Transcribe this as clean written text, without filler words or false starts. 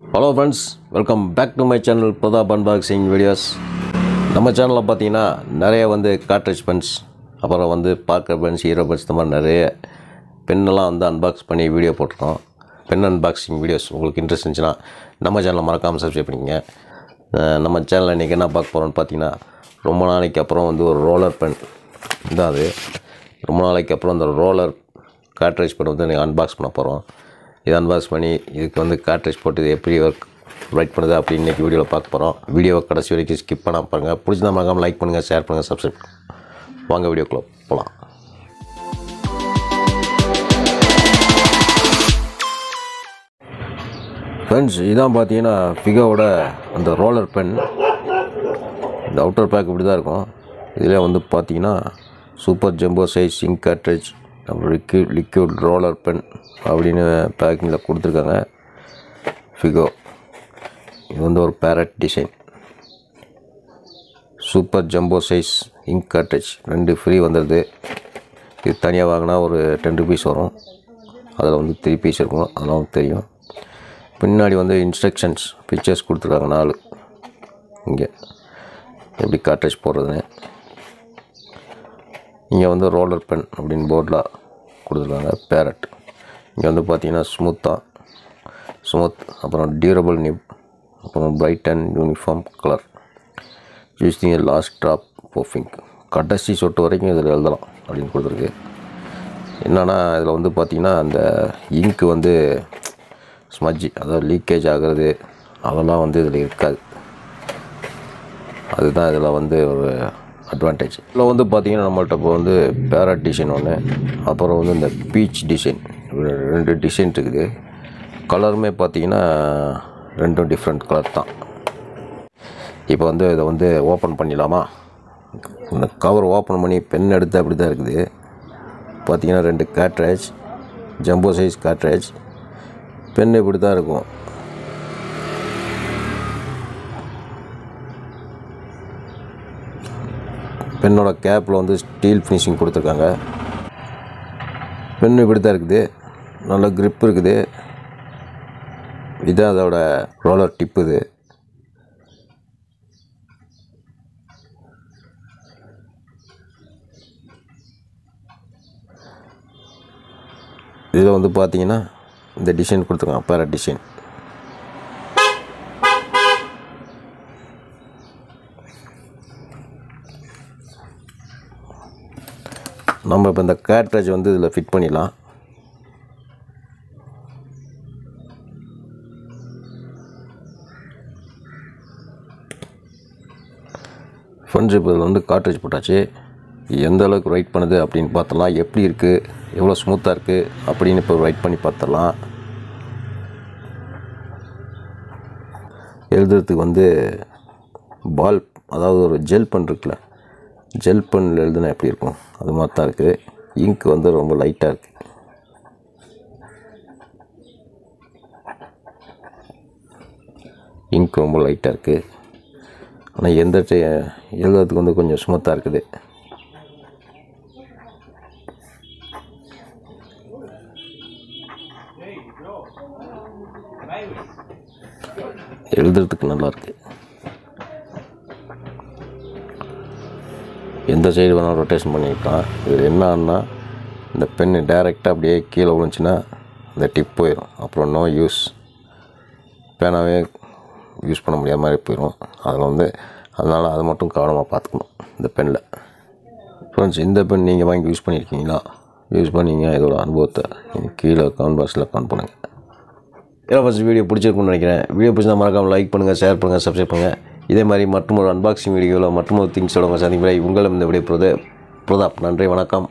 Hello friends, welcome back to my channel Pratap unboxing videos. நம்ம சேனலில் பார்த்தீங்கன்னா நிறைய கார்ட்ரிட்ஜ் பென்ஸ், அப்புறம் பார்க்கர் பென்ஸ், ஹீரோ பென்ஸ், இந்த மாதிரி நிறைய பென்னெல்லாம் அன்பாக்ஸ் பண்ணி வீடியோ போட்டிருக்கோம். பென் அன்பாக்சிங் வீடியோஸ் உங்களுக்கு இன்ட்ரெஸ்ட் இருந்துச்சுன்னா நம்ம சேனலை மறக்காமல் சப்ஸ்கிரைப் பண்ணிக்கங்க. நம்ம சேனலில் இன்றைக்கி என்ன பார்க்க போகிறோன்னு பார்த்தீங்கன்னா, ரொம்ப நாளைக்கு அப்புறம் ஒரு ரோலர் பென் தான். அது ரொம்ப நாளைக்கு அப்புறம் அந்த ரோலர் கார்ட்ரிட்ஜ் பென் இன்றைக்கி அன்பாக்ஸ் பண்ண போகிறோம். இதை அன்பாக்ஸ் பண்ணி இதுக்கு கார்ட்ரிட்ஜ் போட்டு இது எப்படி ரைட் பண்ணுது அப்படின்னு இன்றைக்கி வீடியோவில் பார்க்க போகிறோம். வீடியோவை கடைசி வரைக்கும் ஸ்கிப் பண்ணாமல் பாருங்கள். பிடிச்சதா மறக்காமல் லைக் பண்ணுங்கள், ஷேர் பண்ணுங்கள், சப்ஸ்கிரைப் பண்ணுங்கள். வாங்க வீடியோக்குள்ளே போகலாம். ஃப்ரெண்ட்ஸ், இதான் பார்த்தீங்கன்னா ஃபிகோவோட அந்த ரோலர் பென். இந்த அவுட்டர் பேக் இப்படி தான் இருக்கும். இதில் பார்த்தீங்கன்னா super jumbo size ink cartridge, liquid roller pen அப்படின்னு பேக்கிங்கில் கொடுத்துருக்காங்க. ஃபிகோ இது ஒரு parrot design. Super jumbo size ink cartridge 2 free வந்துடுது. இது தனியாக வாங்கினா ஒரு 10 rupees வரும். அதில் 3 பீஸ் இருக்கும், அதெல்லாம் தெரியும். பின்னாடி இன்ஸ்ட்ரக்ஷன்ஸ் பிக்சர்ஸ் கொடுத்துருக்காங்க 4. இங்கே எப்படி கார்ட்ரிட்ஜ் போடுறதுன்னு. இங்கே ரோலர் பென் அப்படின்னு போர்டில் கொடுத்துருக்காங்க. பேரட் இங்கே பார்த்தீங்கன்னா ஸ்மூத், அப்புறம் டியூரபிள் நிப், அப்புறம் bright and uniform colour, using last drop of ink. கடைசி சொட்டு வரைக்கும் இதில் எழுதலாம் அப்படின்னு கொடுத்துருக்கு. என்னென்னா இதில் பார்த்தீங்கன்னா அந்த இங்க்கு ஸ்மஜ்ஜி, அதாவது லீக்கேஜ் ஆகிறது, அதெல்லாம் இதில் இருக்காது. அதுதான் இதில் ஒரு அட்வான்டேஜ். இதில் பார்த்தீங்கன்னா நம்மள்ட்ட இப்போ பேரட் டிசைன் ஒன்று, அப்புறம் இந்த பீச் டிசைன், 2 டிசைன் இருக்குது. கலருமே பார்த்தீங்கன்னா 2 டிஃப்ரெண்ட் கலர் தான். இப்போ இதை ஓப்பன் பண்ணிடலாமா? இந்த கவர் ஓப்பன் பண்ணி பென் எடுத்து அப்படி தான் இருக்குது. பார்த்தீங்கன்னா 2 cartridge, jumbo size cartridge. Pen இப்படி தான் இருக்கும். பென்னோட கேப்பில் ஸ்டீல் ஃபினிஷிங் கொடுத்துருக்காங்க. பென் இப்படி தான் இருக்குது. நல்ல க்ரிப் இருக்குது. இதுதான் அதோட ரோலர் டிப்பு. இதில் பார்த்தீங்கன்னா இந்த டிசைன் கொடுத்துருக்காங்க, பேரட் டிசைன். நம்ம இப்போ இந்த கார்ட்ரிட்ஜ் இதில் ஃபிட் பண்ணிடலாம். ஃப்ரெண்ட்ஸ், இப்போ இதில் கார்ட்ரிட்ஜ் போட்டாச்சு. எந்த அளவுக்கு ரைட் பண்ணுது அப்படின்னு பார்த்தலாம். எப்படி இருக்குது, எவ்வளோ ஸ்மூத்தாக இருக்குது அப்படின்னு இப்போ ரைட் பண்ணி பார்த்துடலாம். எழுதுறதுக்கு பால், அதாவது ஒரு ஜெல் பென் இருக்குல்ல, ஜெல் பென்னில் எழுதுனா எப்படி இருக்கும் அது மாதிரி தான் இருக்குது. இங்க் ரொம்ப லைட்டாக இருக்குது. இங்க் ரொம்ப லைட்டாக இருக்குது. ஆனால் எழுதுறதுக்கு கொஞ்சம் ஸ்மூத்தாக இருக்குது. எழுதுறதுக்கு நல்லாயிருக்கு. எந்த சைடு வேணாலும் ரொட்டேஷன் பண்ணிக்கலாம். இது என்னன்னா, இந்த பென்னு டைரெக்டாக அப்படியே கீழே விழுந்துச்சுன்னா இந்த டிப் போயிடும். அப்புறம் நோ யூஸ், பேனாவே யூஸ் பண்ண முடியாத மாதிரி போயிடும். அதில் அதனால் அதை மட்டும் கவனமாக பார்த்துக்கணும் இந்த பெனில். ஃப்ரெண்ட்ஸ், இந்த பென் நீங்கள் வாங்கி யூஸ் பண்ணியிருக்கீங்களா? யூஸ் பண்ணிங்க இதோட அனுபவத்தை கீழே கமெண்ட் பாக்ஸில் கமெண்ட் பண்ணுங்கள். ஃபஸ்ட் வீடியோ பிடிச்சிருக்குன்னு நினைக்கிறேன். வீடியோ பிடிச்சா மறக்காமல் லைக் பண்ணுங்கள், ஷேர் பண்ணுங்கள், சப்ஸ்கிரைப் பண்ணுங்கள். இதே மாதிரி மற்றொரு அன்பாக்சிங் வீடியோவில் மற்றொரு திங்ஸோட சந்திப்பதை உங்களும் இந்த வீடியோ பிரதாப். நன்றி, வணக்கம்.